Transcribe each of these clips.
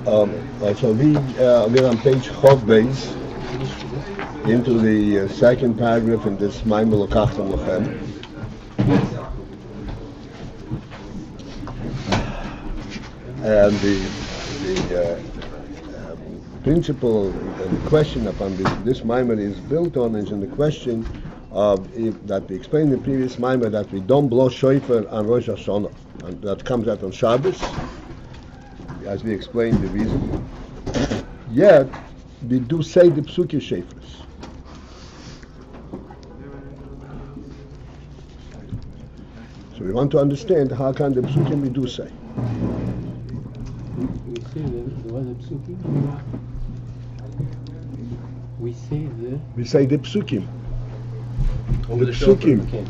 So we're on page Beis, into the second paragraph in this Maimel Lokachtam Lachem. And the principle and the question upon this Maimel is built on is in the question of that we explained in the previous Maimel that we don't blow shofar on Rosh Hashanah, and that comes out on Shabbos, as we explained the reason. Yet we do say the psuki shofars. So we want to understand how can the psukim we do say. We say the psukim. Over the the shofar. psukim Okay.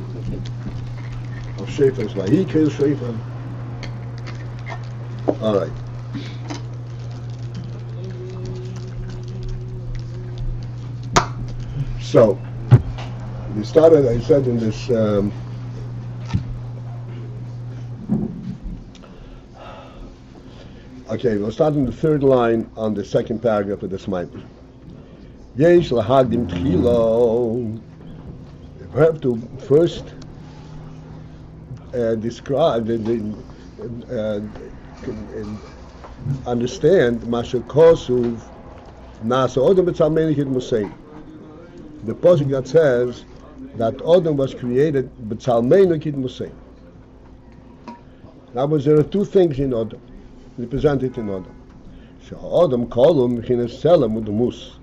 of shofars. Vayikol shofar. All right. So we started. I said in this. Okay, we'll start in the third line on the second paragraph of this Maimon. Yesh lahagdim tchilo. We have to first describe, understand Masher Kosuv Nasa Odom B'Tzalmenu Kid Musein. The pasuk that says that Odom was created B'Tzalmenu Kid Musein. Now, there are two things in Odom. Represented in Odom. So Odom kolum mechinas tzelem u'demus.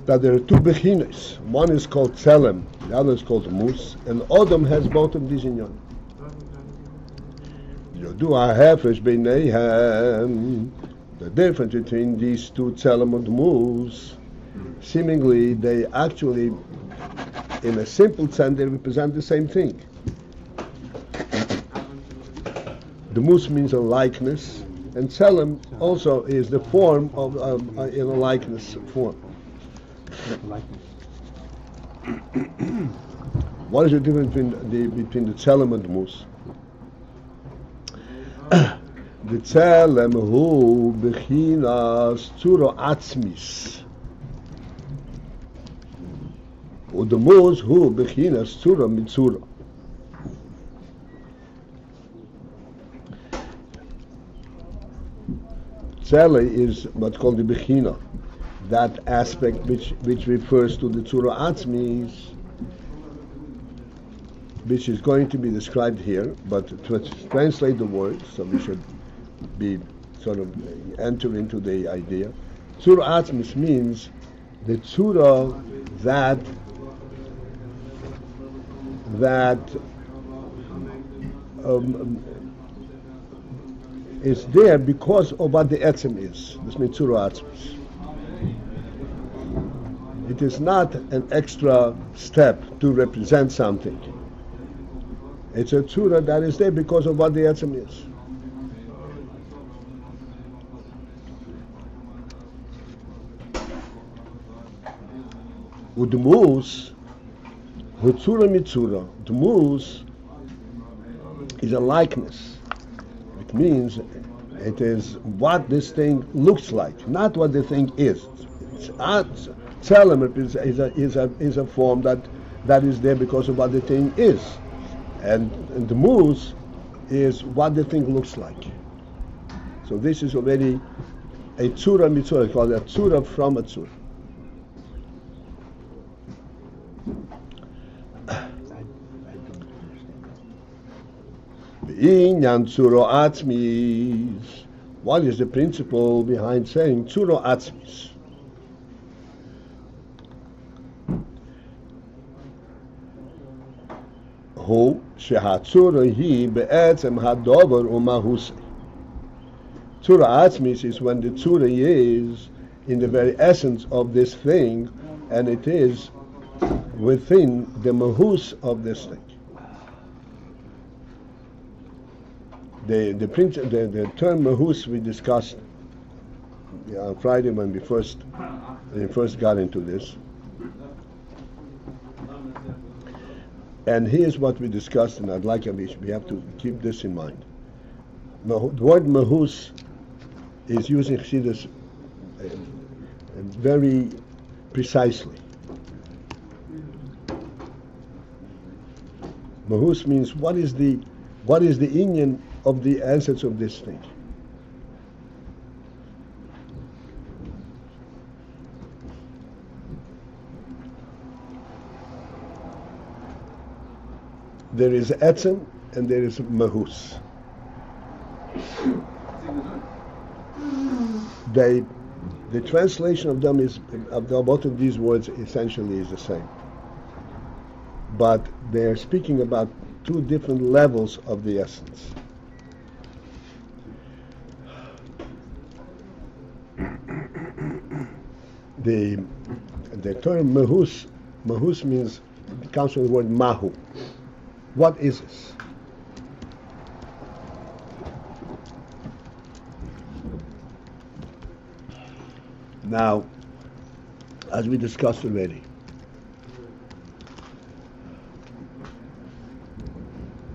That there are two bechinas. One is called tzelem, the other is called demus, and Odom has both of these in Yom. Yodu ha'hefresh beineihem. The difference between these two tzelem and demus, seemingly they actually, in a simple sense, they represent the same thing. The mus means a likeness, and tselem also is the form of in a likeness form. What is the difference between the tselem and the mus? The tselem hu bechinas tzura atzmis, and the mus hu bechinas tzura mitzura. Tzele is what's called the Bechina, that aspect which refers to the Tzura Atzmis, which is going to be described here, but to translate the words, so we should be sort of enter into the idea. Tzura Atzmis means the Tzura that is there because of what the etzem is. This means tzura atzmis. It is not an extra step to represent something. It's a tzura that is there because of what the etzem is. Udmus, hutzura mitzura. Dmus is a likeness. It means it is what this thing looks like, not what the thing is. Tzelem is a form that is there because of what the thing is, and the mus is what the thing looks like. So this is already a tzura mitzura, called a tzura from a tzura. What is the principle behind saying tzuro atzmis? Hu shehatzura hi be'etzem hadover umahusei. Tzura atzmis is when the tzura is in the very essence of this thing, and it is within the mahus of this thing. The term mahus we discussed on Friday when we first got into this, and here's what we discussed, and I'd like we have to keep this in mind. The word mahus is used in Chassidus very precisely. Mahus means what is the inyan of the essence of this thing. There is etzem and there is mahus. The translation of them is both of these words essentially is the same, but they are speaking about two different levels of the essence. The term mahus means, it comes from the word mahu. What is this? Now, as we discussed already,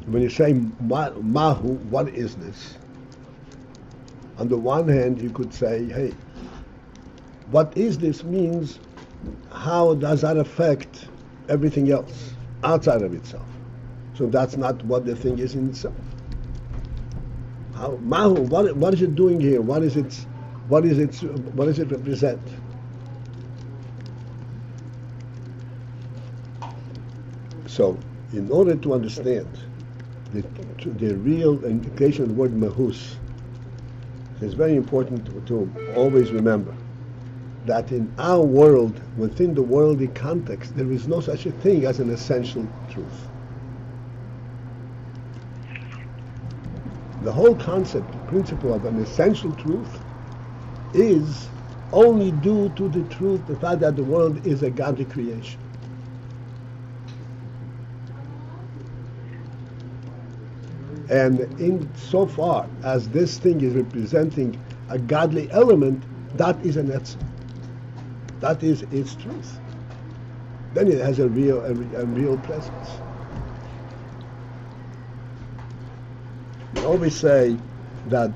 when you say mahu, what is this? On the one hand, you could say, hey, what is this means, how does that affect everything else outside of itself? So that's not what the thing is in itself. Mahu, what is it doing here? What does it represent? So, in order to understand the real implication of the word mahus, it's very important to always remember that in our world, within the worldly context, there is no such a thing as an essential truth. The whole concept, principle of an essential truth is only due to the truth, the fact that the world is a godly creation. And in so far as this thing is representing a godly element, that is an etzem. That is its truth. Then it has a real presence. We always say that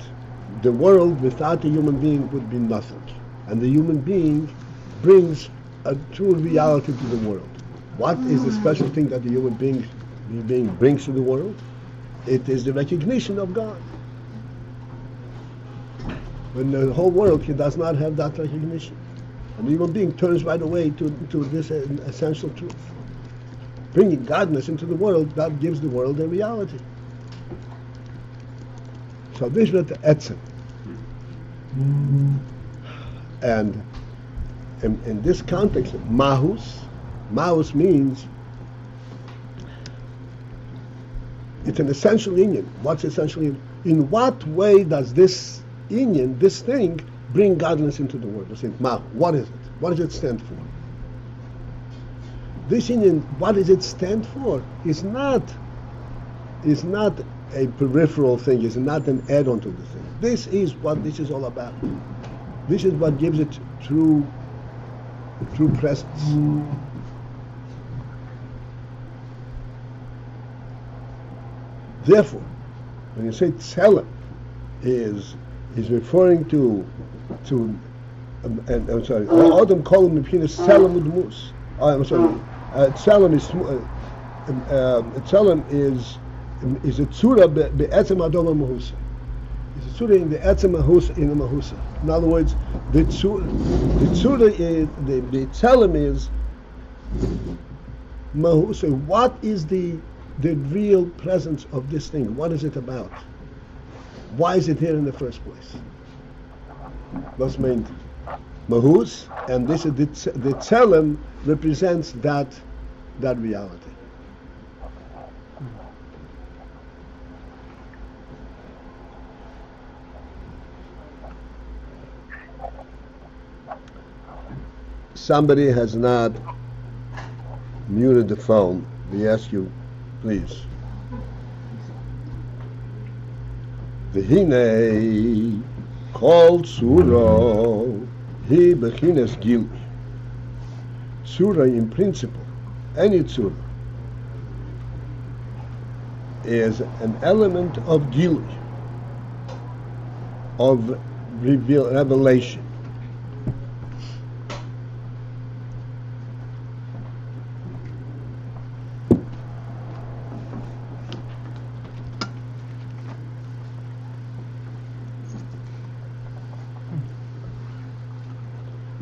the world without a human being would be nothing. And the human being brings a true reality to the world. What is the special thing that the human being brings to the world? It is the recognition of God. When the whole world does not have that recognition. And the human being turns right away to this essential truth. Bringing godness into the world, that gives the world a reality. So this is the etzem. And in this context, mahus means it's an essential inyan. What's essential inyan? In what way does this inyan, this thing, bring godliness into the world? What is it? What does it stand for? This inyan, what does it stand for? Is not a peripheral thing, is not an add-on to the thing. This is what this is all about. This is what gives it true presence. Therefore, when you say tzelem is referring to I'm sorry, Adam called him tzelem udmus. I'm sorry, tzelem is a tzura be'etzem adom mahusa. It's a tzura in the etzem mahusa, in the mahusa. In other words, the tzura is the tzelem is mahusa. What is the real presence of this thing? What is it about? Why is it here in the first place? What's meant mahus, and this is the tzelem represents that reality. Somebody has not muted the phone. We ask you, please. V'hinei kol tzura hi b'chines gilui. Tzura in principle, any tzura, is an element of gilui. of revelation.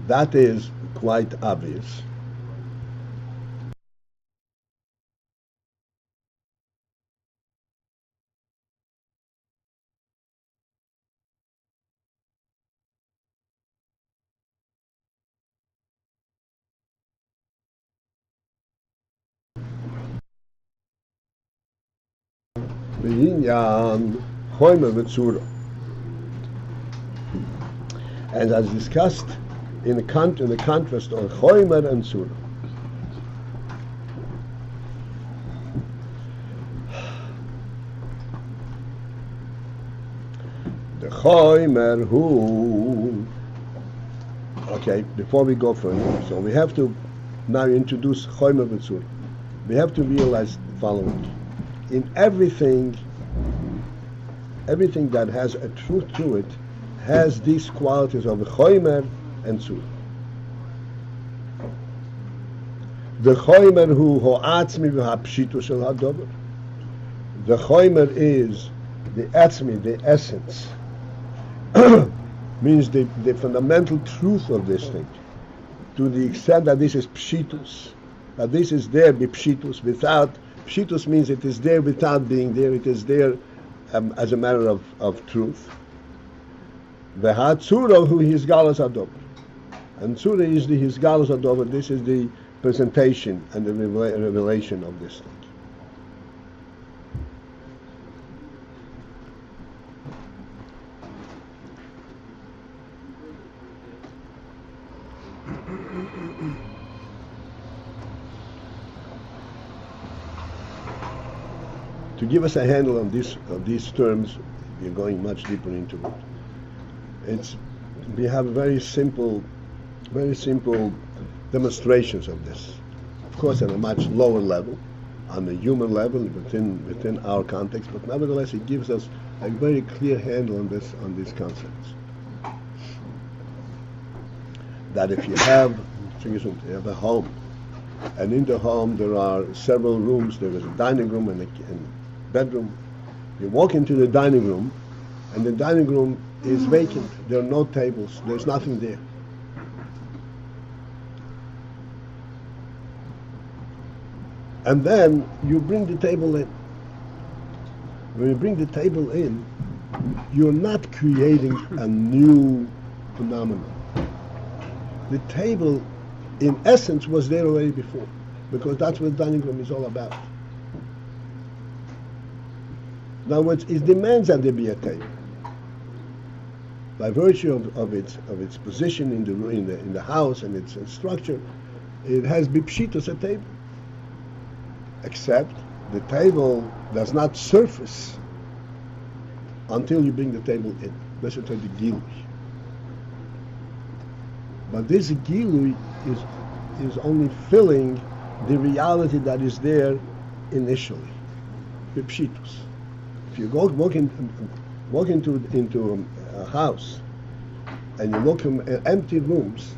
That is quite obvious. B'inyan chomer v'tzura. And as discussed in the contrast on chomer and tzura. The chomer who. Okay, before we go further, so we have to now introduce chomer v'tzura. We have to realize the following. In everything that has a truth to it has these qualities of chomer and tzura. The chomer hu ho'atzmi v'hapshitu shel hadover. The chomer is the atzmi, the essence, means the fundamental truth of this thing, to the extent that this is pshitus, that this is there b'pshitus, without. Pshitus means it is there without being there. It is there as a matter of truth. V'hatzura hu hisgalus hadover, and tzura is the hisgalus hadover. This is the presentation and the revelation of this thing. To give us a handle on these terms, we're going much deeper into it. We have very simple demonstrations of this. Of course, at a much lower level, on the human level, within our context, but nevertheless, it gives us a very clear handle on these concepts. That if you have a home, and in the home there are several rooms, there is a dining room and a bedroom. You walk into the dining room, and the dining room is vacant. There are no tables. There's nothing there. And then you bring the table in. When you bring the table in, you're not creating a new phenomenon. The table, in essence, was there already before, because that's what the dining room is all about. In other words, it demands that there be a table. By virtue of its position in the house and its structure, it has bipshitos, a table. Except the table does not surface until you bring the table in. This is the gilui. But this gilui is only filling the reality that is there initially, bipshitos. If you walk into a house and you look at empty rooms,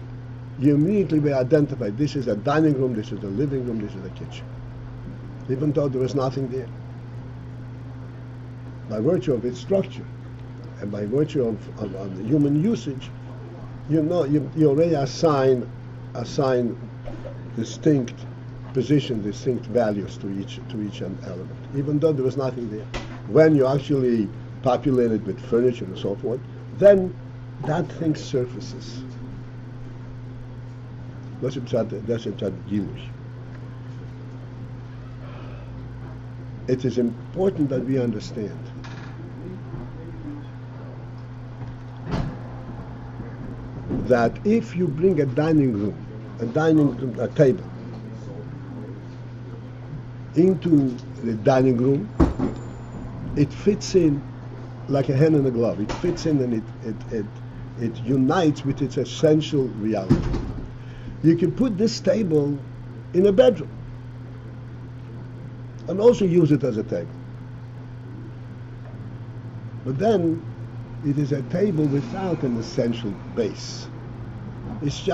you immediately will identify this is a dining room, this is a living room, this is a kitchen, even though there is nothing there. By virtue of its structure and by virtue of the human usage, you already assign distinct position, distinct values to each element, even though there was nothing there. When you actually populate it with furniture and so forth, then that thing surfaces. That's gilui. It is important that we understand that if you bring a table into the dining room, it fits in like a hand in a glove. It fits in and it unites with its essential reality. You can put this table in a bedroom and also use it as a table. But then It is a table without an essential base. It's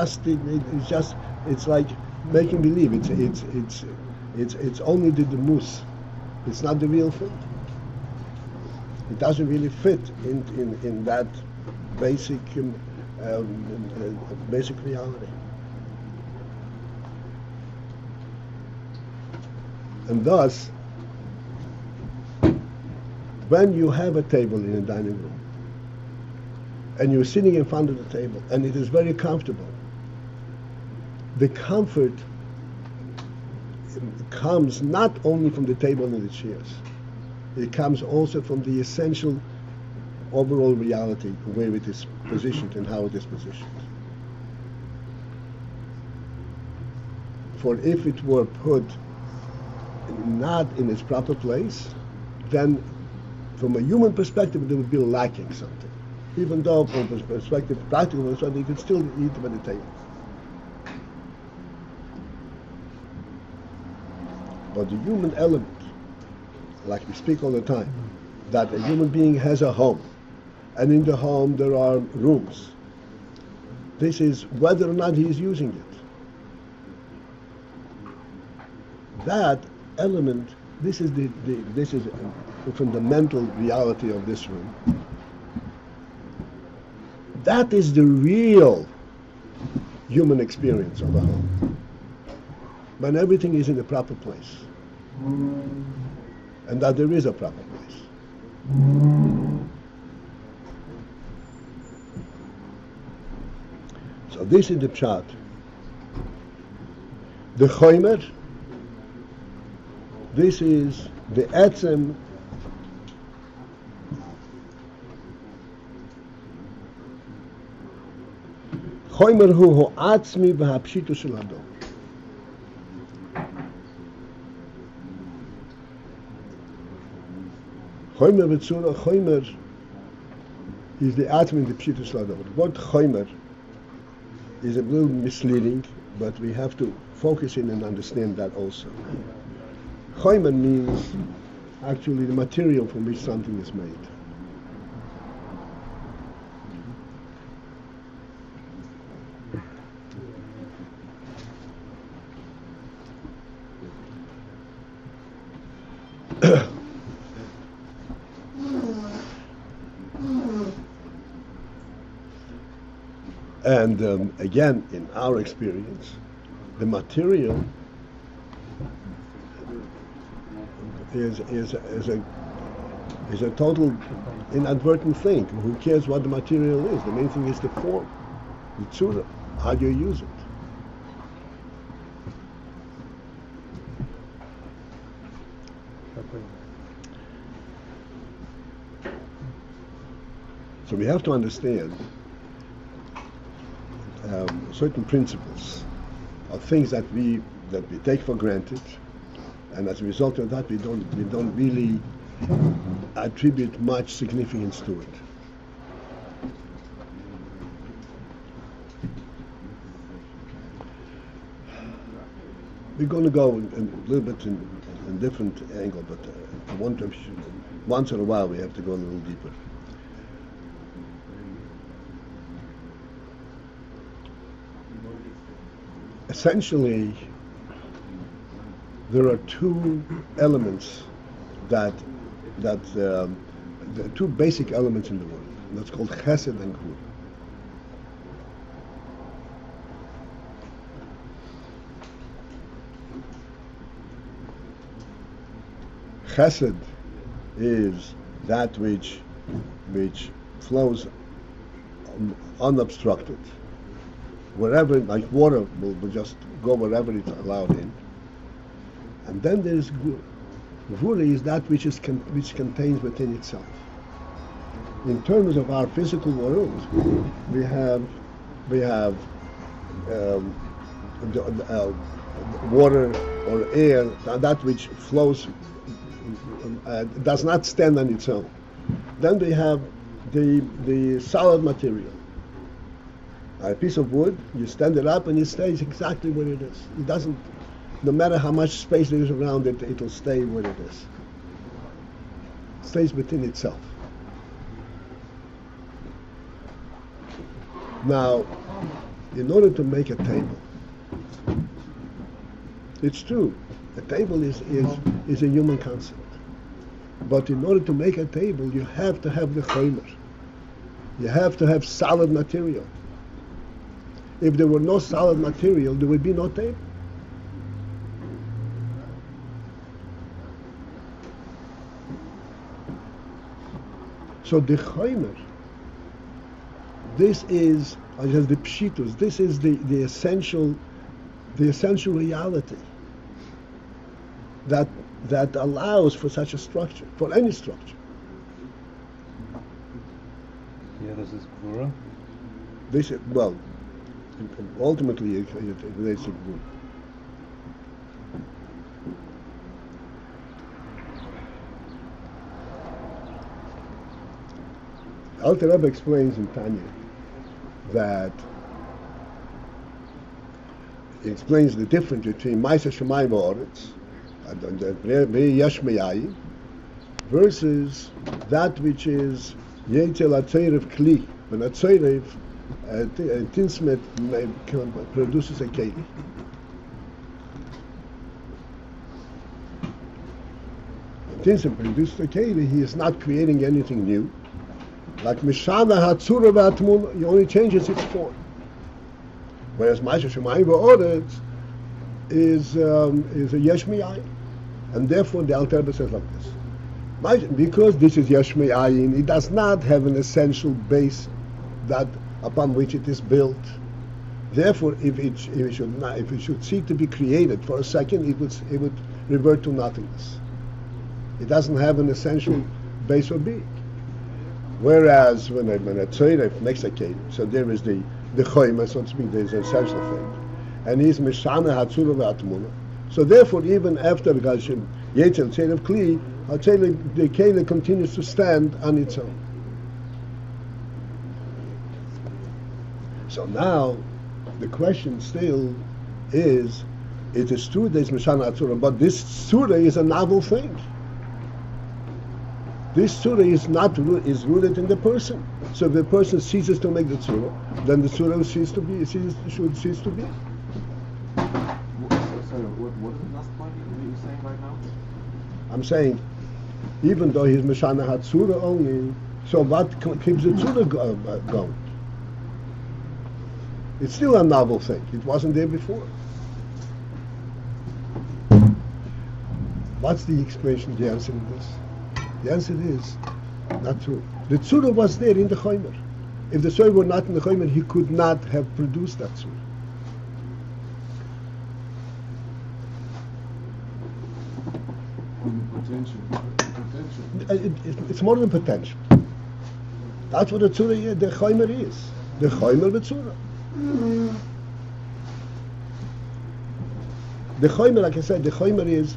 like making believe. It's only the mousse. It's not the real thing. It doesn't really fit in that basic basic reality. And thus, when you have a table in a dining room, and you're sitting in front of the table, and it is very comfortable, the comfort comes not only from the table and the chairs, it comes also from the essential overall reality, where it is positioned and how it is positioned. For if it were put not in its proper place, then from a human perspective it would be lacking something. Even though from a perspective, practical perspective, you could still eat them at the table. But the human element, like we speak all the time, that a human being has a home, and in the home there are rooms. This is whether or not he is using it. That element, this is the fundamental reality of this room. That is the real human experience of a home, when everything is in the proper place, and that there is a proper place. So this is the pshat. The chomer, this is the etzem chomer hu ha'atzmi v'ha'pshitu shel hador. Chomer v'tzura, chomer is the atzmi, the pshitu shel hador. The word chomer is a little misleading, but we have to focus in and understand that also. Chomer means actually the material from which something is made. And again, in our experience, the material is a total inadvertent thing. Who cares what the material is? The main thing is the form, the tzura. How do you use it? So we have to understand certain principles of things that we take for granted, and as a result of that, we don't really attribute much significance to it. We're going to go a little bit in a different angle, but once in a while we have to go a little deeper. Essentially, there are two elements the two basic elements in the world. That's called chesed and gvura. Chesed is that which flows unobstructed. Wherever, like water will just go wherever it's allowed in. And then there is gvura. Gvura is that which contains within itself. In terms of our physical world, we have water or air, that which flows, does not stand on its own. Then we have the solid material. A piece of wood, you stand it up and it stays exactly where it is. It doesn't, no matter how much space there is around it, it'll stay where it is. It stays within itself. Now, in order to make a table, it's true, a table is a human concept. But in order to make a table, you have to have the chomer. You have to have solid material. If there were no solid material, there would be no table. So the chomer, this is the pshitus, this is the essential reality that allows for such a structure, for any structure. Yeah, this is Gvura. This is, well, ultimately it relates to Gvura. Alter Rebbe explains in Tanya that he explains the difference between Ma'aser Shemayim V'Oretz and the Yesh Me'ayin versus that which is Yetzel HaTzorev Kli. When a Tzorev, tinsmet produces a keli. When tinsmet produces a keli, he is not creating anything new. Like Mishana Hatzura V'Atmun, he only changes its form. Whereas Ma'aser Shemayim V'Oretz is a Yesh Me'ayin. And therefore the Alter Rebbe says like this. Because this is Yesh Me'ayin, it does not have an essential base that upon which it is built. Therefore, if it should seek to be created for a second, it would revert to nothingness. It doesn't have an essential base or being. Whereas when a tzoref makes a cake, so there is the choyma, so to speak, there is an essential thing, and he's mishana hatzura v'atmuna. So therefore, even after Gashim Yetzel Tzoref Kli, the keli continues to stand on its own. So now, the question still is, it is true there's Mishana Atzura, but this Surah is a novel thing. This Surah is rooted in the person. So if the person ceases to make the Surah, then the Surah should cease to be. Sorry, what is the last point you're saying right now? I'm saying, even though he's Mishana Hatzura only, so what keeps the Surah going? It's still a novel thing. It wasn't there before. What's the explanation, the answer to this? The answer is not true. The Tzura was there in the Chomer. If the Tzura were not in the Chomer, he could not have produced that Tzura. It's more than potential. That's what the Tzura, the Chomer is. The Chomer with Tzura. The Chomer, like I said, the Chomer is,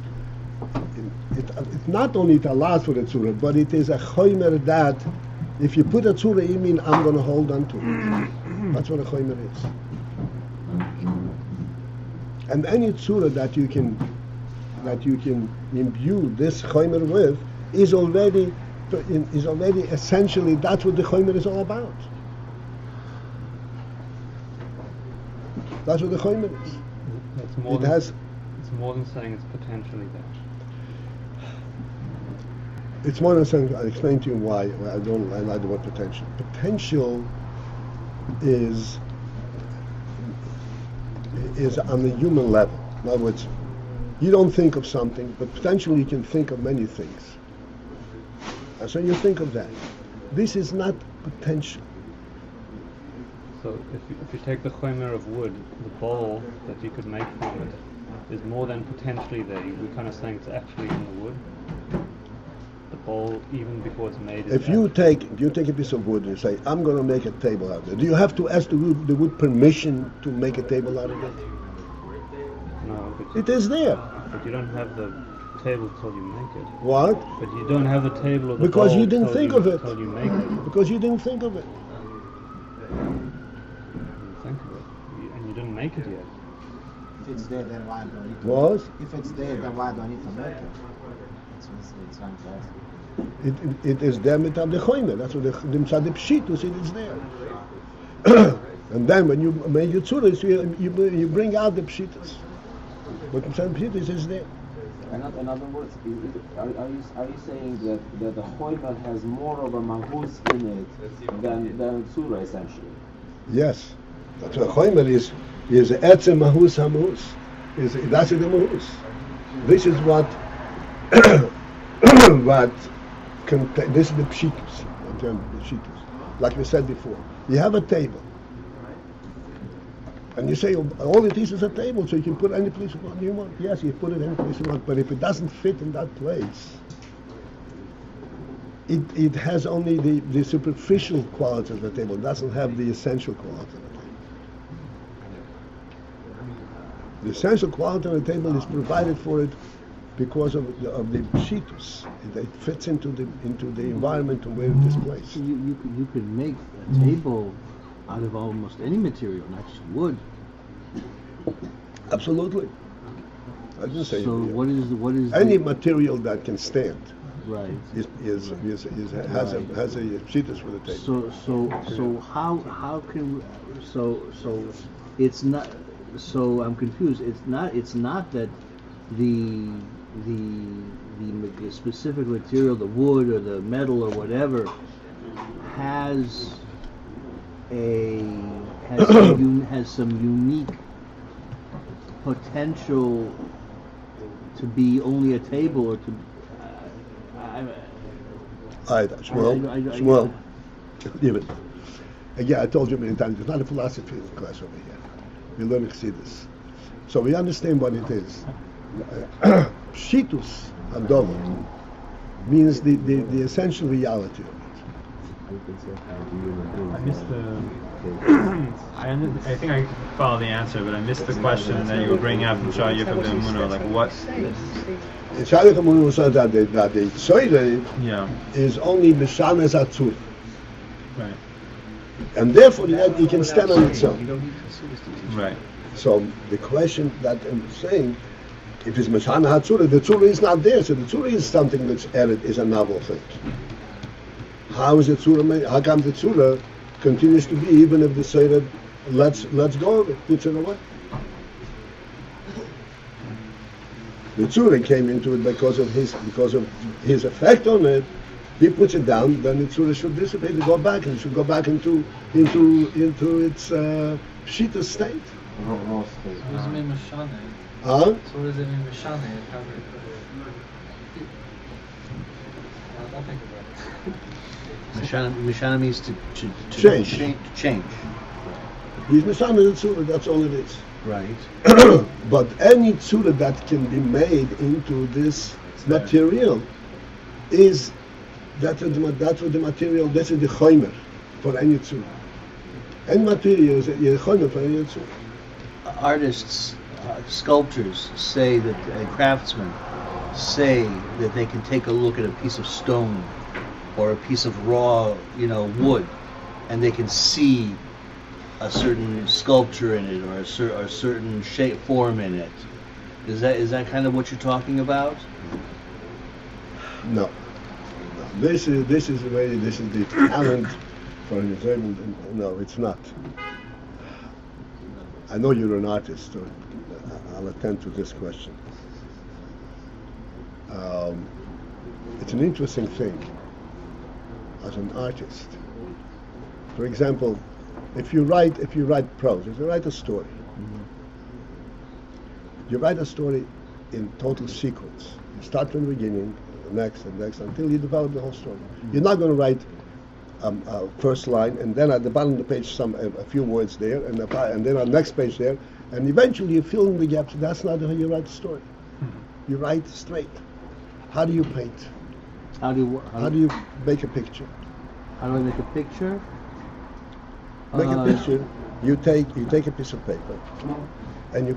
it not only it allows for the Tzura, but it is a Chomer that if you put a Tzura in, mean I'm going to hold on to it. That's what a Chomer is. And any Tzura that you can imbue this Chomer with is already essentially, that's what the Chomer is all about. That's what the Chomer is. It's more than saying it's potentially there. It's more than saying, I'll explain to you why I like the word potential. Potential is on the human level. In other words, you don't think of something, but potentially you can think of many things. And so you think of that. This is not potential. So if you take the chomer of wood, the bowl that you could make from it is more than potentially there. We're kind of saying it's actually in the wood. The bowl, even before it's made, is if you take a piece of wood and you say, I'm going to make a table out of it, do you have to ask the wood permission to make a table out of it? No, but it is there. But you don't have the table till you make it. What? But you don't have the table or the because bowl you didn't think of it. Till you make it. Because you didn't think of it. You didn't think of it, and you didn't make it yet. If it's there, then why do I need to What? make it? If it's there, then why do I need to make it? It's fantastic. It is there mitzad the chomer. That's what the mitzad the pshitus. It is there. And then when you make your tzuras, you bring out the pshitas. But some pshitas is there. In other words, are you saying that the choimer has more of a mahus in it than tzura essentially? Yes. That's what choimer is etzem mahus hamahus. That's the mahus. This is what this is the pshitus. In terms of the pshitus. Like we said before. You have a table. And you say, all it is a table, so you can put any place you want. Yes, you put it any place you want, but if it doesn't fit in that place, it has only the superficial quality of the table. It doesn't have the essential quality of the table. The essential quality of the table is provided for it because of the pshitus. It fits into the environment and where it is placed. You could make a table out of almost any material, not just wood. Absolutely. I didn't say so. What is any material that can stand? Right. Has a pshitus for the table. So how can so it's not. So I'm confused. It's not that the specific material, the wood or the metal or whatever, has some unique potential to be only a table or to. Shmuel, even again, I told you many times. It's not a philosophy class over here. We learn Chassidus, so we understand what it is. Pshitus Adover means the essential reality of it. I missed I think I follow the answer, but I missed the question that you were bringing up from Shah Yikam Muno. Like what? In Shah Yikam Muno said that the Tzoyre is only Mishanes Atzur. Right. And therefore it can stand on its own. Right. So the question that I'm saying, if it's Meshana HaTzura, the Tzura is not there, so the Tzura is something which is a novel thing. How is the Tzura made? How come the Tzura continues to be, even if the Seder let's go of it, puts it away? The Tzura came into it because of his effect on it. He puts it down, then the Tzura should dissipate and go back, and it should go back into its Shita state. What does it mean Mashane? Huh? So what does it mean Mashane? I don't think about it. Mishana means to change. He's Mishana the Tzura, that's all it is. Right. But any Tzura that can be made into this material is that's what the material, this is the choimer for any Tzura. Any material is a choimer for any Tzura. Artists, sculptors say that, craftsmen say that they can take a look at a piece of stone or a piece of raw, wood, and they can see a certain sculpture in it or a certain shape, form in it. Is that kind of what you're talking about? No. This is the talent for an example. No, it's not. I know you're an artist, so I'll attend to this question. It's an interesting thing as an artist. For example, if you write prose, if you write a story, you write a story in total sequence. You start from the beginning, next and next, until you develop the whole story. You're not going to write first line, and then at the bottom of the page a few words there, and then on the next page there, and eventually you fill in the gaps. That's not how you write a story. You write straight. How do you paint? How do you make a picture? How do I make a picture? Make a picture. You take a piece of paper, and you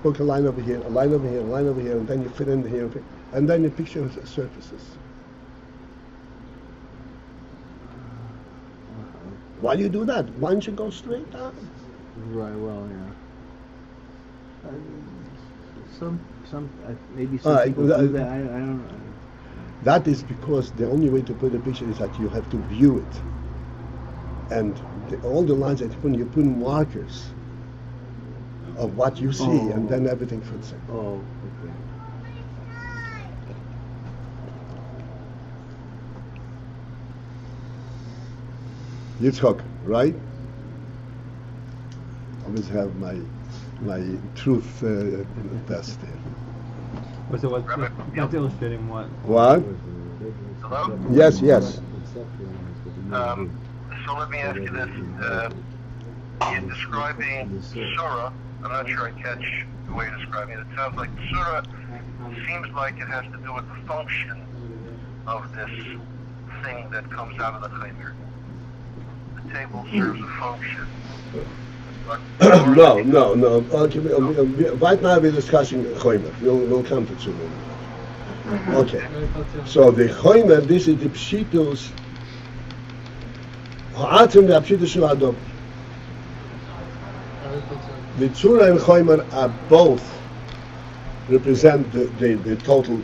put a line over here, a line over here, a line over here, and then you fit in here, and then the picture surfaces. While you do that, why don't you go straight down? Right. Well, yeah. Maybe All right, people do that. I don't know. That is because the only way to put a picture is that you have to view it. And all the lines that you put in markers of what you see, and then everything fits in. Oh, okay. Yitzchak, right? Always have my truth test here. So that's illustrating what? What? Hello? Yes, yes. So let me ask you this. You're describing Surah. I'm not sure I catch the way you're describing it. It sounds like Surah seems like it has to do with the function of this thing that comes out of the Chaymer. The table serves a function. But No. Okay, right now we're discussing Chaymer. We'll come to Surah. Okay. So the Chaymer, this is the Pshitus. Ha'atzim the Pshitus Shel Adom. The Tzura and Chaymer are both represent the total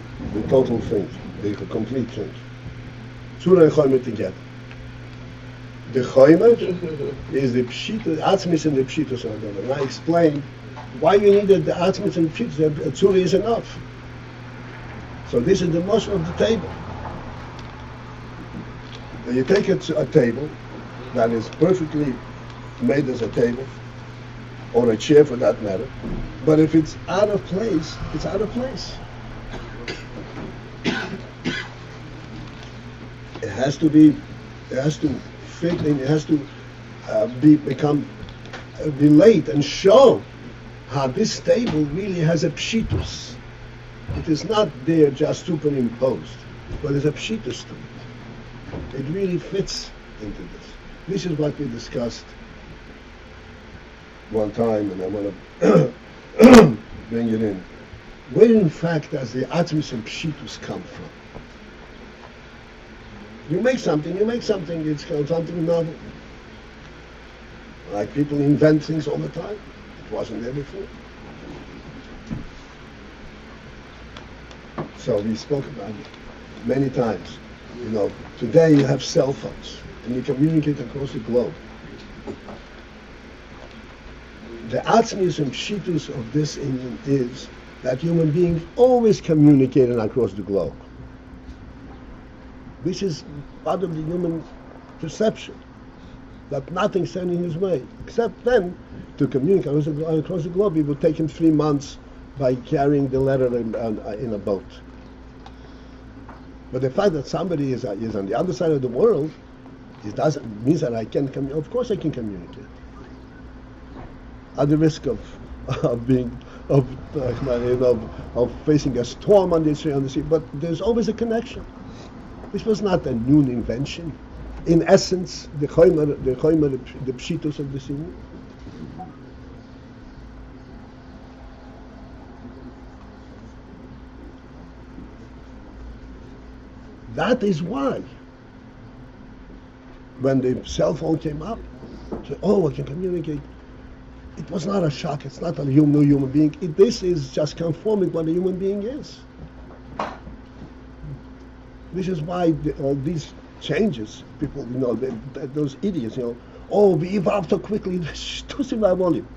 thing, the complete thing. Tzura and Chaymer together. The Chaymer is the Pshitus, Atzmis and the Pshitus Adom. And I explained why you needed the Atzmis and the Pshitus. The Tzura is enough. So this is the motion of the table. You take a table that is perfectly made as a table, or a chair for that matter, but if it's out of place, it's out of place. It has to fit in, it has to relate and show how this table really has a pshitus. It is not there just superimposed, but there's a pshitus to it. It really fits into this. This is what we discussed one time, and I want to bring it in. Where in fact does the Atzmis and Pshitus come from? You make something, it's called something novel. Like people invent things all the time. It wasn't there before. So we spoke about it many times. You know, today you have cell phones, and you communicate across the globe. The Atzmis and Pshitus of this Indian is that human beings always communicating across the globe. This is part of the human perception, that nothing standing in his way, except then to communicate across the globe. It would take him 3 months by carrying the letter in a boat. But the fact that somebody is on the other side of the world, it doesn't mean that I can communicate. Of course I can communicate. At the risk of facing a storm on the sea, but there's always a connection. This was not a new invention. In essence, the pshitos of the sea. That is why, when the cell phone came up, said, "Oh, I can communicate." It was not a shock. It's not a new human being. This is just conforming what a human being is. This is why all these changes, people, those idiots, oh, we evolved so quickly. This is volume.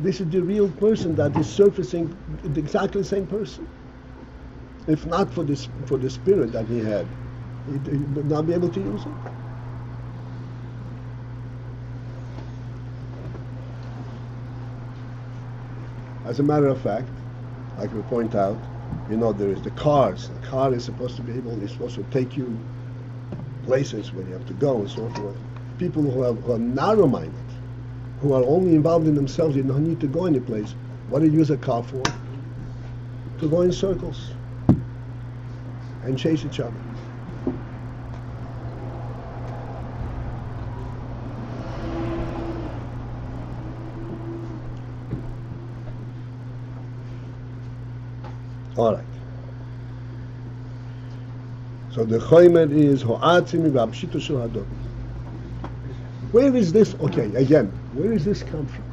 This is the real person that is surfacing, exactly the same person. If not for the spirit that he had, he would not be able to use it. As a matter of fact, I could point out, there is the cars. The car is supposed to take you places where you have to go and so forth. People who are narrow-minded, who are only involved in themselves, they don't need to go any place. What do you use a car for? To go in circles and chase each other. All right. So the Chaymer is Ho'atzim v'Apshitus Shel Hador. Where is this? Okay, again, where does this come from?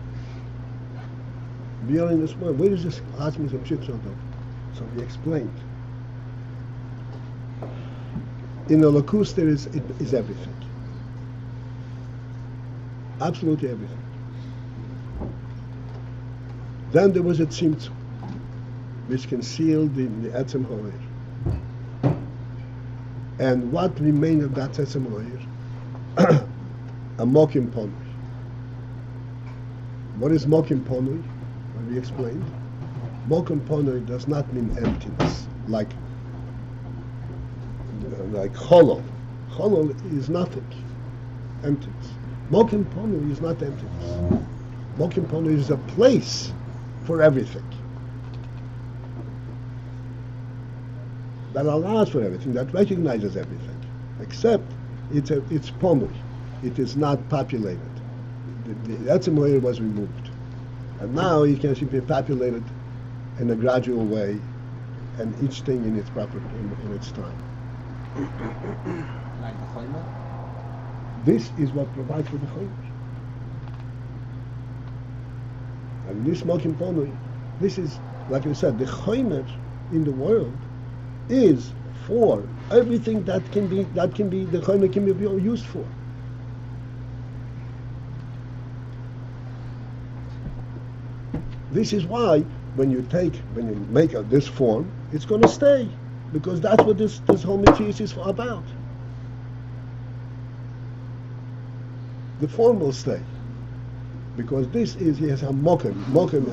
Beyond this world, where is this Ho'atzim v'Apshitus Shel Hador? So we explained. In the Lakus there is everything. Absolutely everything. Then there was a tzimtzum, which concealed the etzem ho'er. And what remained of that etzem ho'er? A mokim ponui. What is mokim ponui? What we explained. Mokim ponui does not mean emptiness, like hollow. Hollow is nothing, emptiness. Mokim ponui is not emptiness. Mokim ponui is a place for everything that allows for everything, that recognizes everything, except it's ponui. It is not populated. The etzem ho'er was removed, and now you can simply populate it in a gradual way, and each thing in its proper in its time. Like the choimer? This is what provides for the choimer. And this mokim ponui, this is, like I said, the choimer in the world is for everything that can be the choimer can be used for. This is why when you make this form, it's going to stay, because that's what this whole material is about. The form will stay, because this is, yes, a mokim. Mokim,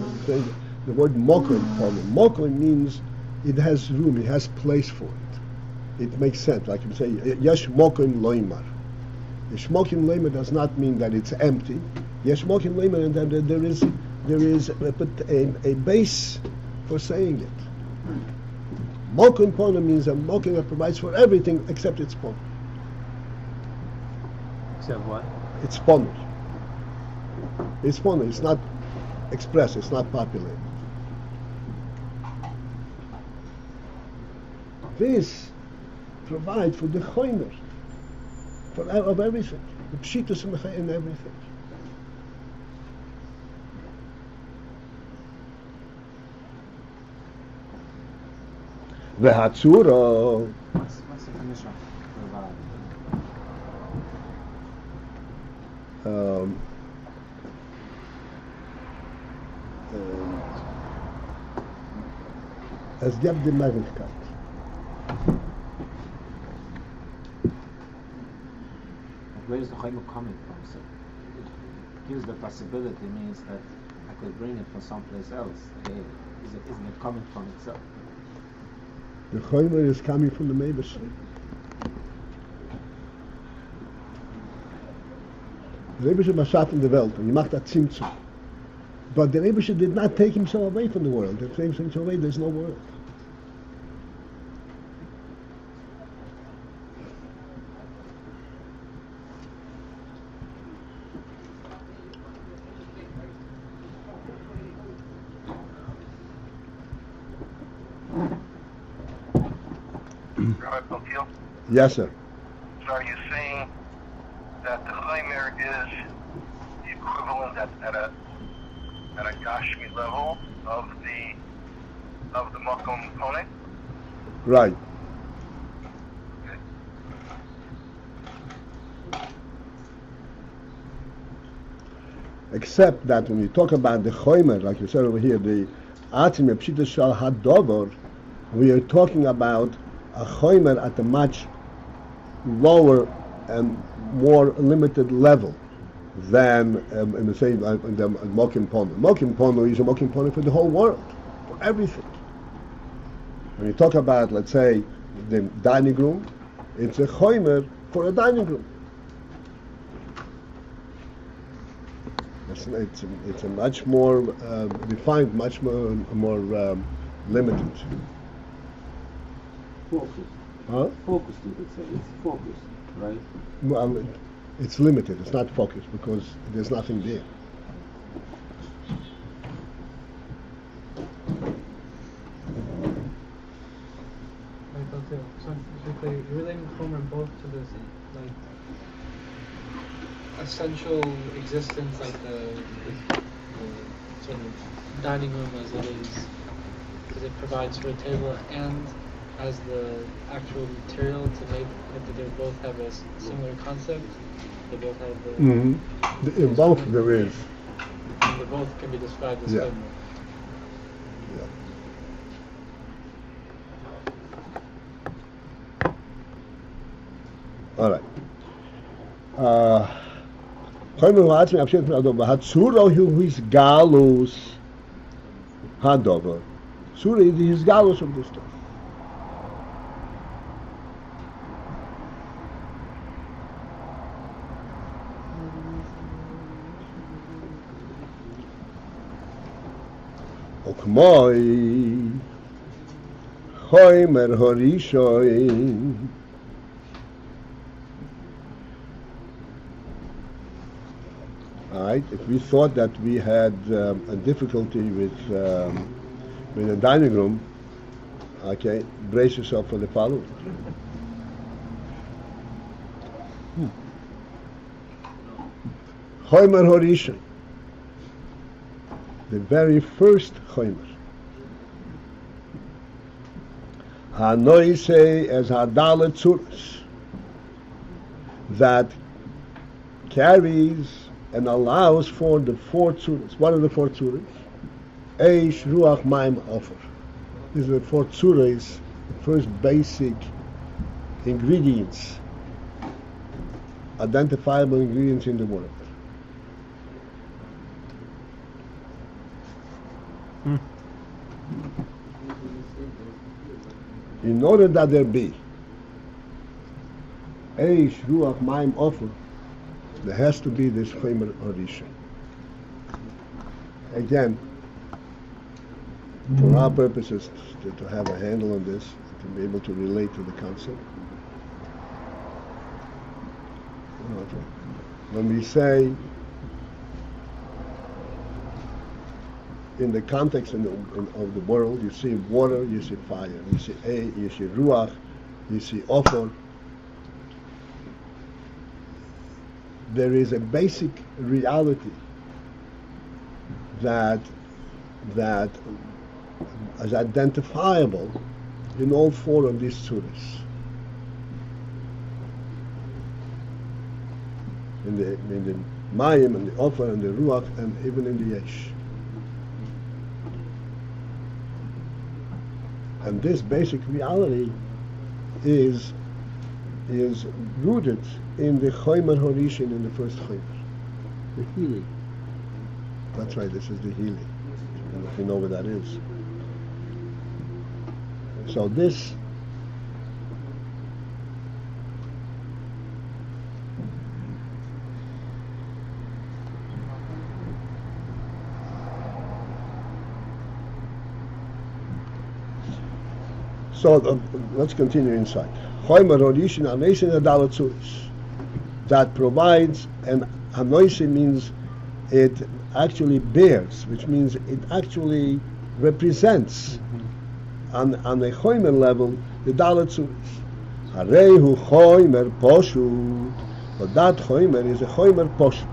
the word mokim, mokim means it has room, it has place for it. It makes sense, like you say, yesh mokim loimar. Yesh mokim loimar does not mean that it's empty. Yesh mokim loimar, and that there is a base for saying it. Mokim pona means a mokim that provides for everything except its pona. Except what? It's pona. It's pona. It's not expressed. It's not populated. This provides for the choimer, of everything, the pshitus in everything. V'hatzura. What's the definition of provide? Es gibt die Möglichkeit. Where is the choimer coming from? So it gives the possibility, means that I could bring it from someplace else. Isn't it coming from itself? The choimer is coming from the Beis. The Beis was shot in the world, and he macht a tzimtzum. But the Beis did not take himself away from the world. If he takes himself away, there's no world. Rabbi Paltiel? Yes, sir. So are you saying that the choimer is the equivalent at a Gashmi level of the Makom Pone? Right. Okay. Except that when you talk about the choimer, like you said over here, the atzim pshita shal hadover, we are talking about a choimer at a much lower and more limited level than in the same the mokim pono. Mokim pono is a mokim pono for the whole world, for everything. When you talk about, let's say, the dining room, it's a choimer for a dining room. It's a much more refined, much more limited. Focused. Huh? Focused, you could say. It's focused, right? Well, it's limited. It's not focused because there's nothing there. So basically, you're relating Homer both to this like essential existence, like the sort of dining room as it is, because it provides for a table, and as the actual material to make it, that they both have a similar concept. They both have the. Mm-hmm. In both there is. And they both can be described as Yeah. chaymer. All right. Chaymer v'atzmi apshet v'adov v'hatzura hu his galus hadover. Tzura is his galus of this stuff. Okmoi Chaymer horishoin. Alright, if we thought that we had a difficulty with the dining room, okay, brace yourself for the following. Choymer Horisha, the very first Choymer. Hanoise as Hadalet Tzuras, that carries and allows for the four tzuras. What are the four tzuras? Eish, Ruach, Maim, Ofer. These are the four tzuras, the first basic ingredients, identifiable ingredients in the world. In order that there be Eish, Ruach, Maim, Ofer, there has to be this Choymer Horisha. Again, for our purposes, to have a handle on this, to be able to relate to the concept. When we say, in the context of the world, you see water, you see fire, you see you see Ruach, you see Ofer. There is a basic reality that is identifiable in all four of these tzuras. In the Mayim and the Ofer and the Ruach and even in the Yesh. And this basic reality is rooted in the Choymer Horishin, in the first Choymer. The Hili. That's right, this is the Hili. And if you know what that is. So this let's continue inside. Choymer Horishin Anoisin Adalat Tzuris, that provides, and Anoisin means it actually bears, which means it actually represents on a Choymer level the Dalat Tzuris. Harehu Choymer Poshut, but that Choymer is a Choymer Poshut,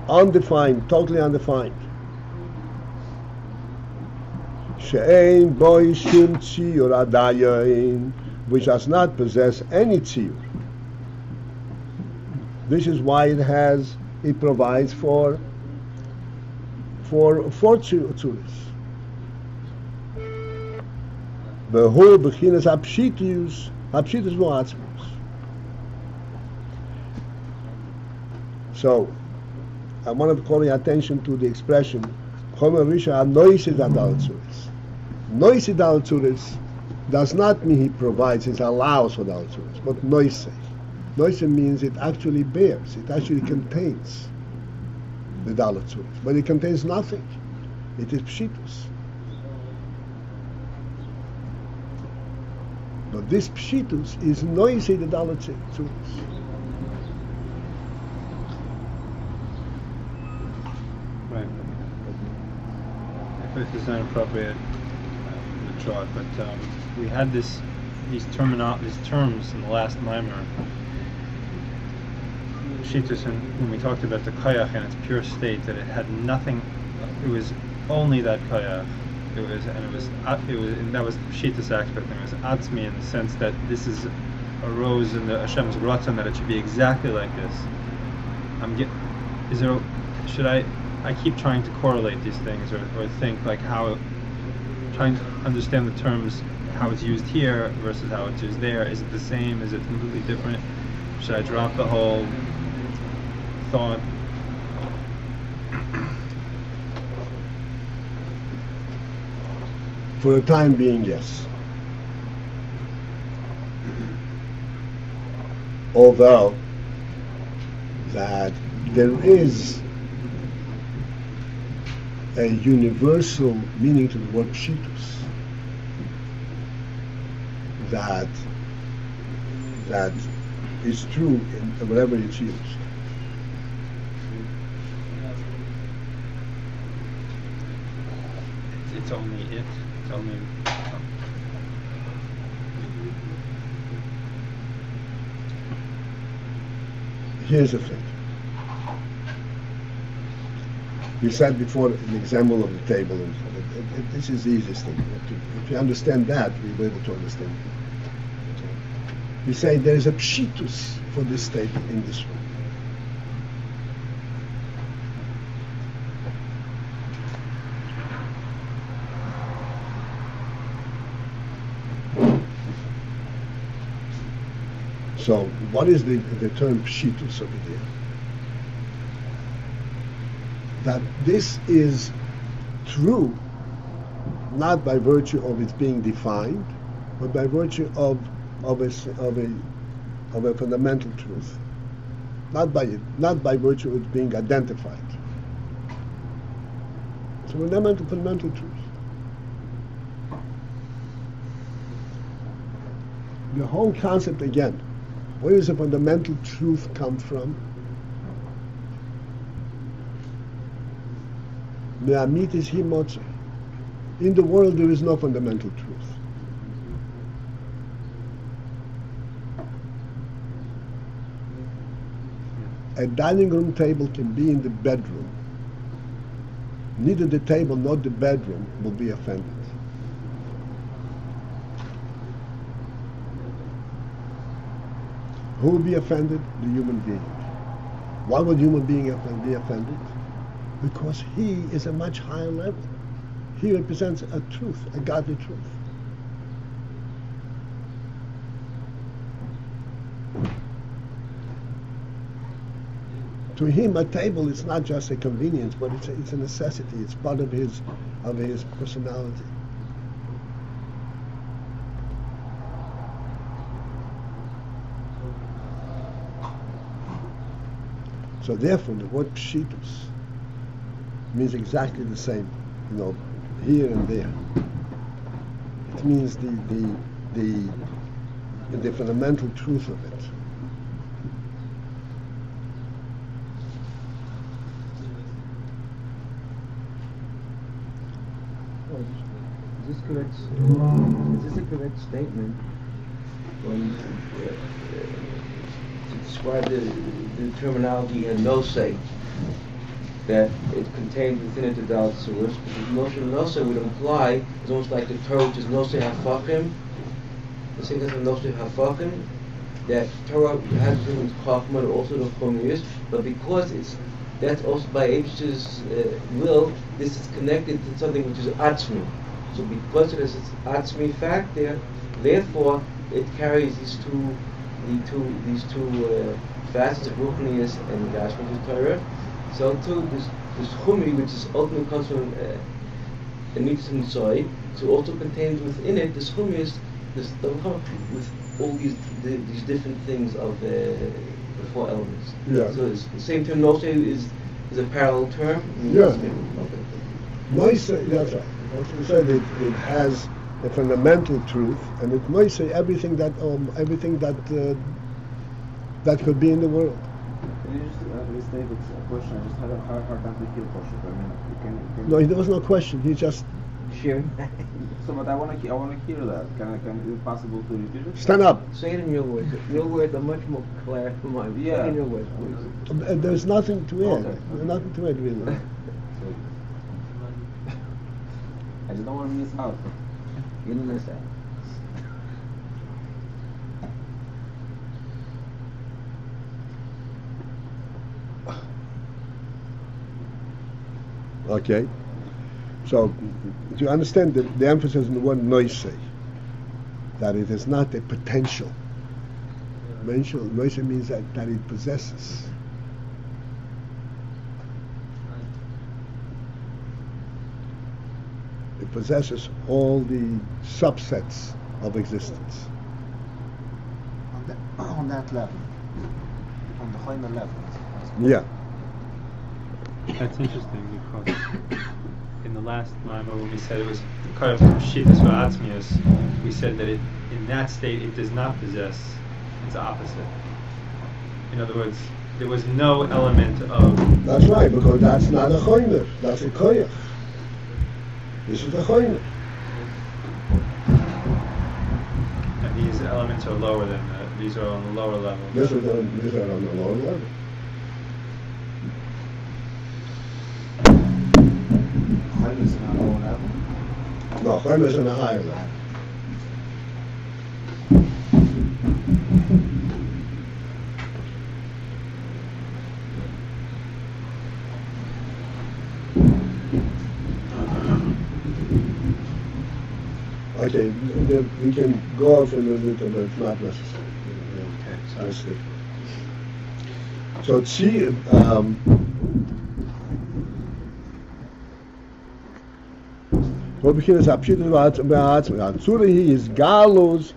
undefined, totally undefined. She'ein boi shum tziyur adayin, which does not possess any tziyur. This is why it provides for four tzuras. Behu bechinas hapshitus v'atzmos. So, I want to call your attention to the expression Chomer Risha Anoisid Adal Tzuris. Noisid Adal Tzuris does not mean he provides, it allows for Adal Tzuris, but Noisei. Noisei means it actually bears, it actually contains the Dalat Tzuris, but it contains nothing. It is Pshitus. But this Pshitus is Noisei the Dalat Tzuris. Right. If this is not appropriate, withdraw it. But we had these terms in the last mimer, Shitus, and when we talked about the koyach in its pure state, that it had nothing. It was only that koyach. It was, and that was the Shitus aspect. And it was atzmi in the sense that this is arose in the Hashem's Ratzon that it should be exactly like this. Should I keep trying to correlate these things or think like trying to understand the terms, how it's used here versus how it's used there. Is it the same? Is it completely different? Should I drop the whole thought? For the time being, yes. Although that there is a universal meaning to the word pshitus that is true in wherever it's used. It's only it. It's only. Here's the thing. You said before an example of the table. This is the easiest thing. If you understand that, we'll be able to understand it. You say there is a pshitus for this table in this room. So, what is the term pshitus over there? That this is true not by virtue of its being defined, but by virtue of a fundamental truth. Not by virtue of it being identified. It's a fundamental truth. The whole concept again. Where does the fundamental truth come from? Me'amit is himotze. In the world there is no fundamental truth. A dining room table can be in the bedroom. Neither the table nor the bedroom will be offended. Who will be offended? The human being. Why would human being be offended? Because he is a much higher level. He represents a truth, a godly truth. To him, a table is not just a convenience, but it's a necessity. It's part of his personality. So therefore, the word pshitus means exactly the same, here and there. It means the fundamental truth of it. Is this a correct statement when to describe the terminology in no-say that it contains within it the Dalet source? Because the notion of no-say would imply it's almost like the Torah, which is no-say hafakim. The same as no-say hafakim, that Torah has to do with chachma and also the chumash, but because that's also by Abish's will, this is connected to something which is atzmi. So because it has its atzmi fact there, therefore it carries these two facets of ruchnius and gashmius Torah. So too, this chumi, which is ultimately comes from the mitzvah inside, so also contains within it this chumius, this with all these different things of the four elements. Yeah. So it's the same term. No say is a parallel term. Yeah. That's right. You said it has a fundamental truth, and it might say everything that could be in the world. Can you just restate a question? I just had a hard time to hear the question. No, there was no question. He just sharing. So, but I want to hear that. Is it possible to repeat it? Stand up. Say it in your words. Your words are much more clear than mine. Yeah. Say it in your words, please. There's nothing to add. Okay. There's nothing to add, really. I just don't want to miss out. You didn't miss out. Okay? So, do you understand the emphasis in the word noise? That it is not a potential. Noise means that it possesses. It possesses all the subsets of existence. On that level, on the Chomer level. Yeah. That's interesting because in the last line when we said it was kind of Chassidus v'atzmius, we said that in that state it does not possess, it's opposite. In other words, there was no element of... That's right, because that's not a chomer, that's a koyach. This is a chomer. And these elements are lower than that. These are on the lower level. These are on the lower level. Chomer is on a lower level. No, chomer is on a higher level. Okay, we can go off in a little, but it's not necessary. Okay, so see, wo beginnt es abschieden beatmen. Zuri is galus,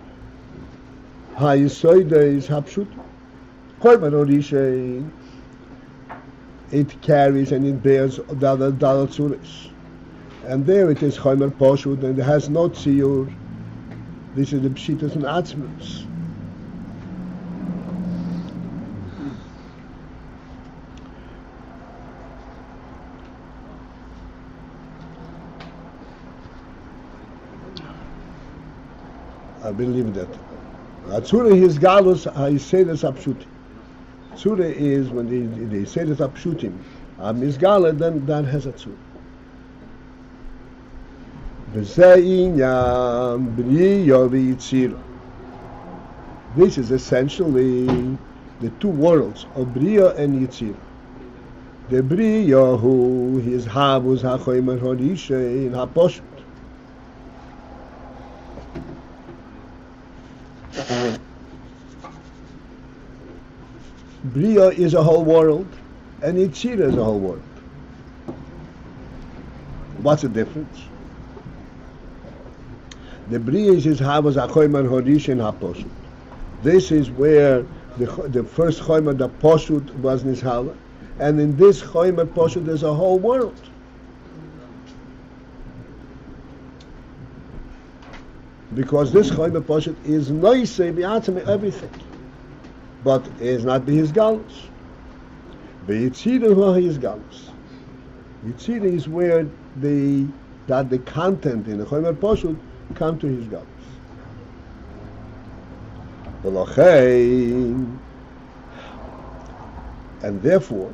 ha'isoide is hapshut. It carries and it bears the other tzuris. And there it is chomer poshut, and it has no tziyur. This is the pshitas and atzmius. I believe that. Atzure is galus, I say this apshutim. Tzure is when they say this apshutim. Misgala, then that has a tzure. This is essentially the two worlds of Bria and Yitzir. The Bria who is Havus HaChomer Horisha in HaPoshut. Bria is a whole world and Yitzir is a whole world. What's the difference? The Bria is Havas HaChomer Horish in HaPoshut. This is where the first Chomer, the Poshut, was Nishala. And in this Chomer Poshut there's a whole world. Because this Chomer Poshut is Noisei B'atzmi everything. But it is not B'his Galus. B'yitzira hu his Galus. Yitzira is where the content in the Chomer Poshut come to his Galus. And therefore,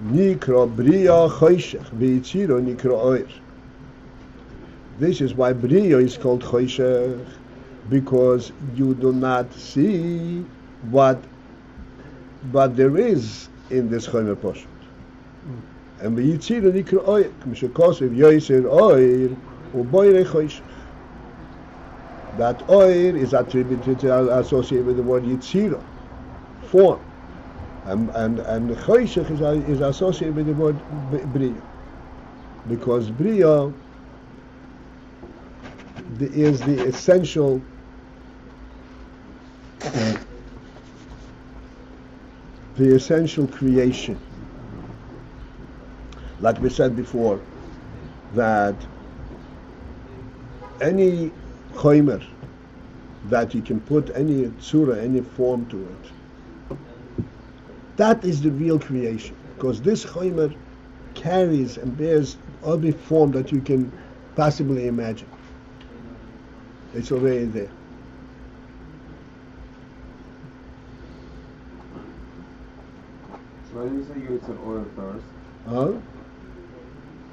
Nikra Bria Choshech, B'yitzira Nikra Oir. This is why Bria is called Choshech, because you do not see what there is in this Chomer Poshut. And B'yitzira Nikra Oir, K'mishakosiv Yoiser Oir, U'boire Choshech. That oir is attributed associated with the word yitzira, form, and choshech is associated with the word bria, because bria is the essential creation. Like we said before, that any chomer that you can put any tzura, any form to it, that is the real creation, because this chomer carries and bears every form that you can possibly imagine. It's already there. So why do we say Yoitzer oil first? Huh?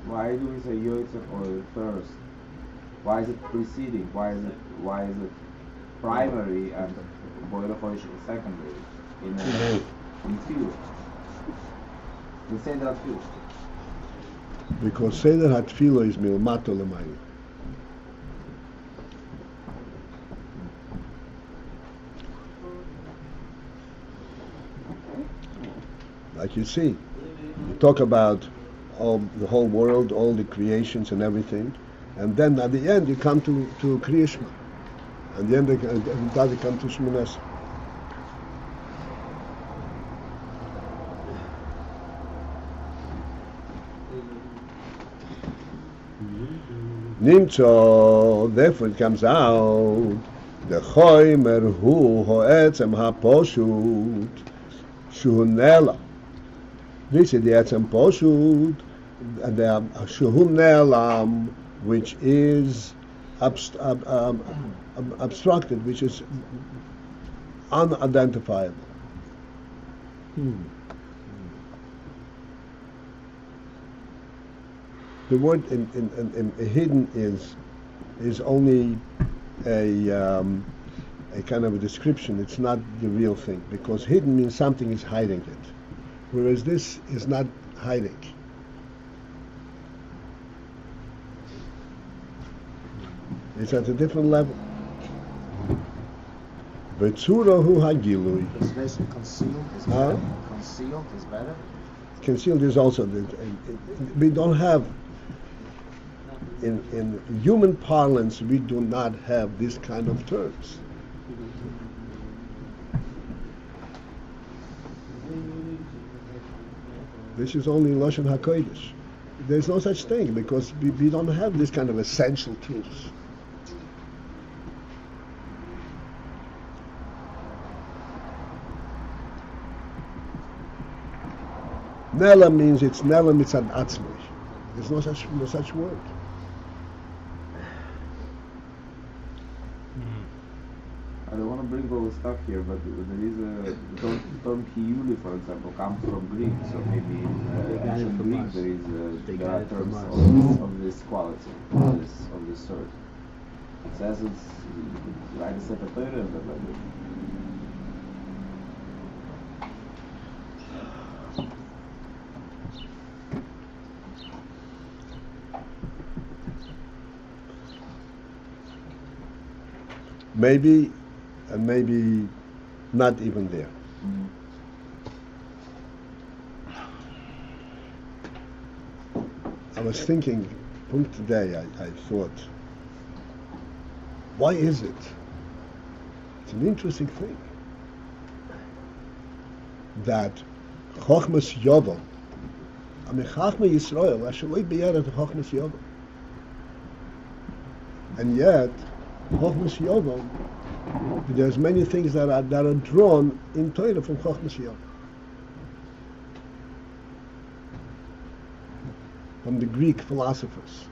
Why do we say Yoitzer oil first? Why is it preceding? Why is it primary and Boiler Chosh is secondary in field? We say that field. Because Seder HaTfilah is milmato l'mayla. Like you see, you talk about the whole world, all the creations and everything, and then at the end you come to Kriyashma. At the end you come to Shmones. Nimtzo, therefore it comes out, the choimer hu ho'etzem ha'poshut shu nela. This is the etzem poshut, the shu nelam, which is obstructed, which is unidentifiable. The word in hidden is only a kind of a description. It's not the real thing, because hidden means something is hiding it, whereas this is not hiding. It's at a different level. V'tzurahu hagilui. It's basically concealed is better. Concealed is better. Concealed is also we don't have. In human parlance, we do not have this kind of terms. This is only Lashon HaKodesh. There's no such thing, because we don't have this kind of essential truths. Nela means it's Nela mitzad atzmai. There's no such word. I don't want to bring all the stuff here, but there is the term kiyuli, for example, comes from Greek, so maybe in ancient Greek there are terms of this quality, of this sort. It says it's like a Sefer Torah and stuff like that. Maybe, and maybe not even there. I was thinking, today I thought, why is it? It's an interesting thing that Chochmas Yovel, I mean Chachma Yisrael, Hashaloi B'yeret Chochmas Yovel, and yet Chochmas Yovel, there's many things that are drawn in Torah from Chochmas Yovel, from the Greek philosophers.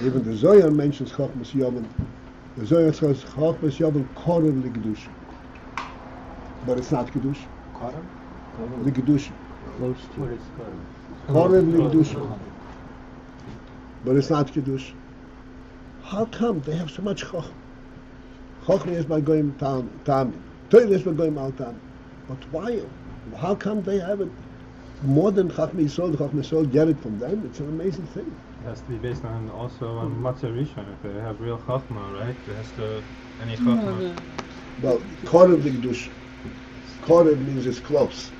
Even the Zohar mentions Chochmas Yovel. The Zohar says Chochmas Yovel Korev L'Kedusha, but it's not Kedusha. Korev? L'Kedusha. Close to it. Korev L'Kedusha, but it's not Kedusha. How come they have so much Chochma? Chochma is by Goyim Tami. Torah is by Goyim Al Tami. But why? How come they have it more than Chachma Yisrael? The Chachma Yisrael get it from them. It's an amazing thing. It has to be based on also on Matzah Rishon. If they have real Chachma, right? There has to any Chachma. Well, Korev L'Kedusha. Korev means it's close,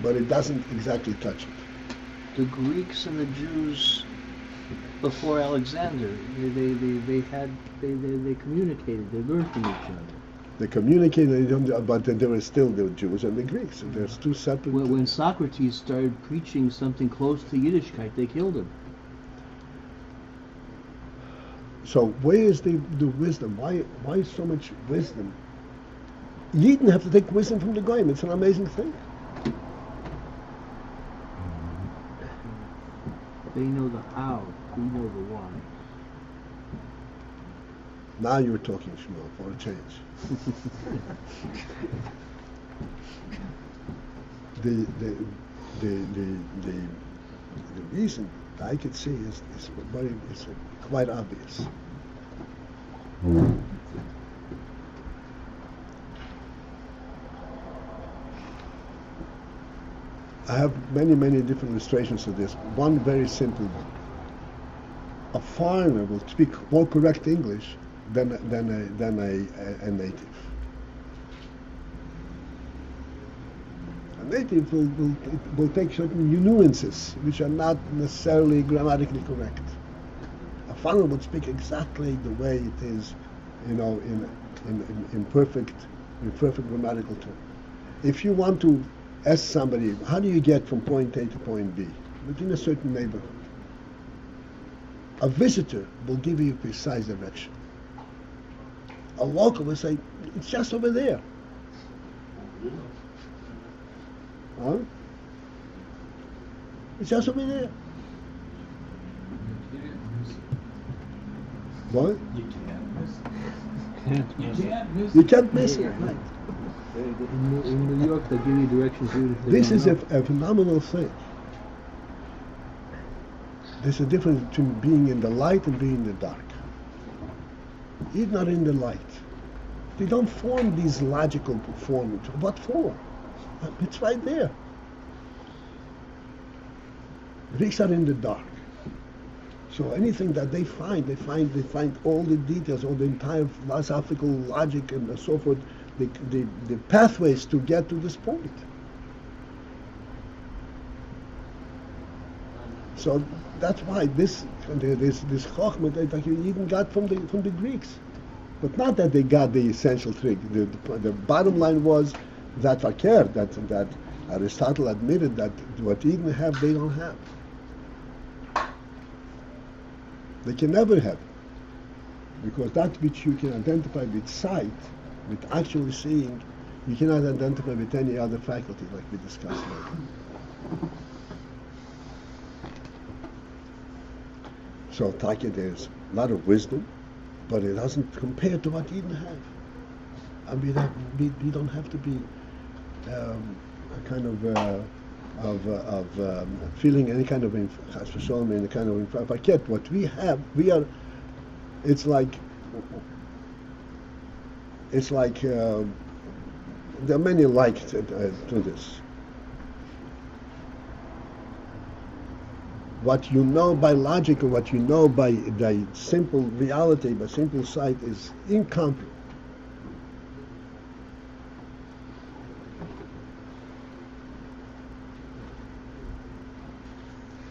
but it doesn't exactly touch it. The Greeks and the Jews before Alexander, they communicated, they learned from each other. They communicated, but there were still the Jews and the Greeks. And there's two separate. When Socrates started preaching something close to Yiddishkeit, they killed him. So where is the wisdom? Why so much wisdom? You didn't have to take wisdom from the Goyim. It's an amazing thing. They know the how, we know the why. Now you're talking, Shmuel, for a change. the reason I could see is quite obvious. I have many, many different illustrations of this. One very simple one. A foreigner will speak more correct English than a native. A native will take certain nuances which are not necessarily grammatically correct. A foreigner would speak exactly the way it is, in perfect grammatical term. If you want to ask somebody, how do you get from point A to point B within a certain neighborhood? A visitor will give you precise direction. A local will say, it's just over there. Huh? It's just over there. What? You can't miss it. Right. In New York, they give you directions even if they This don't is know. a phenomenal thing. There's a difference between being in the light and being in the dark. He's not in the light. They don't form these logical performance. What for? It's right there. Greeks are in the dark. So anything that they find all the details, all the entire philosophical logic and so forth, the pathways to get to this point. So that's why this chokhmah that you even got from the Greeks, but not that they got the essential trick. The bottom line was that fakir, that Aristotle admitted that what Eden have they don't have. They can never have, because that which you can identify with sight, with actually seeing, you cannot identify with any other faculty, like we discussed later. So Taki, there's a lot of wisdom, but it doesn't compare to what Eden have. And we don't have to be a kind of feeling any kind of any kind of paket. What we have, it's like there are many like to this. What you know by logic, or what you know by the simple reality, by simple sight, is incomparable.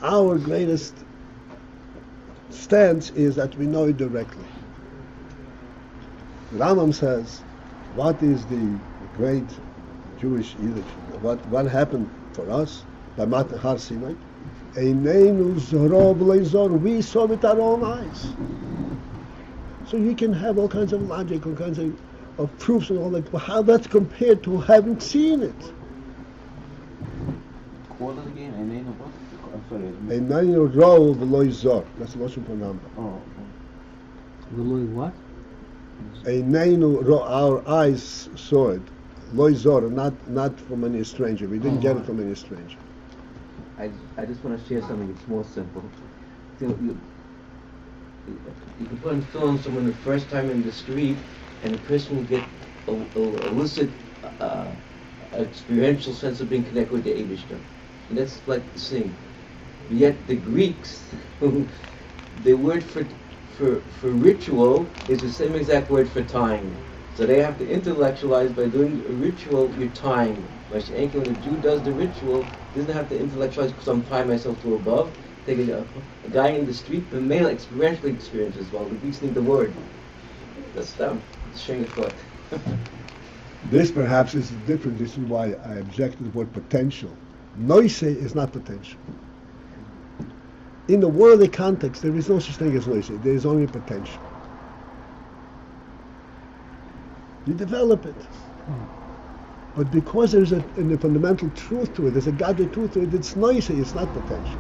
Our greatest stance is that we know it directly. Rambam says, what is the great Jewish edict? What happened for us by Matan Har Sinai? Eineinu zoro v'lo zor. We saw with our own eyes. So you can have all kinds of logic, all kinds of proofs and all that. But how that's compared to having seen it? Quote it again. Eineinu what? I'm sorry. Eineinu ro v'lo zor. That's the Lashon for Rambam. Oh. The Lord what? Eineinu ro. Our eyes saw it. Lo zor, not from any stranger. We didn't get it from any stranger. I just want to share something that's more simple. You can put in film someone the first time in the street, and the person will get a illicit experiential sense of being connected with the Eibishter. And that's like the same. Yet the Greeks, the word for ritual is the same exact word for time. So they have to intellectualize by doing a ritual your time. When the Jew does the ritual, he doesn't have to intellectualize because I'm tying myself to above. Take a guy in the street, the male experientially experiences well. The Greeks need the word. That's them. It's sharing a thought. This perhaps is different. This is why I object to the word potential. Noise is not potential. In the worldly context, there is no such thing as noise. There is only potential. You develop it. But because there's a fundamental truth to it, there's a godly truth to it, it's noisy, it's not potential.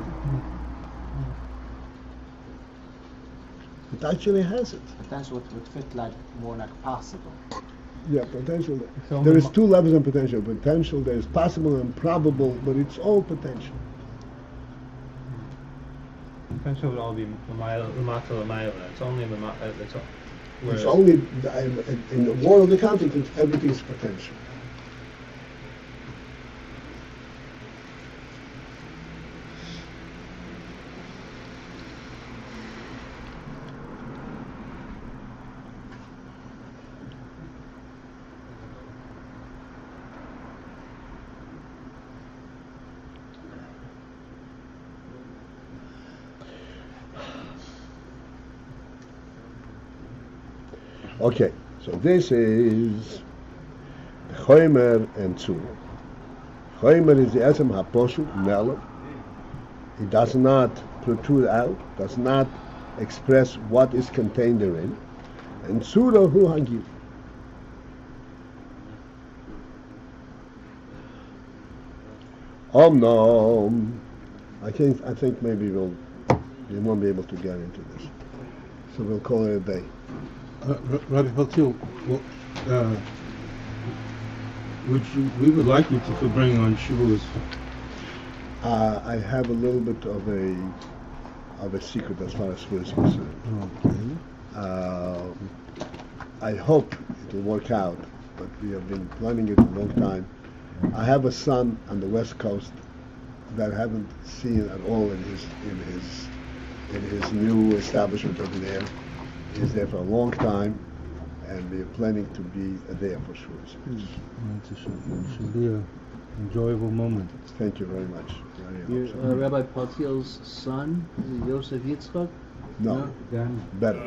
It actually has it. Potential would fit like more like possible. Yeah, potential. There is two levels of potential. Potential, there is possible and probable, but it's all potential. Potential would all be Lamata Lamayla. It's only It's only, in the world of the context, everything is potential. Okay, so this is Chomer and Tzur. Chomer is the Esem HaPoshu, Melech. It does not protrude out, does not express what is contained therein. And Tzura Hu Hagif. No. I think maybe we won't be able to get into this. So we'll call it a day. Rabbi Paltiel, well, we would like you to bring on Shavuos. I have a little bit of a secret as far as food is concerned. I hope it will work out, but we have been planning it a long time. I have a son on the West Coast that I haven't seen at all in his new establishment over there. He's there for a long time, and we're planning to be there for sure. It should be an enjoyable moment. Thank you very much. Rabbi Paltiel's son, is it Yosef Yitzchak? No, better.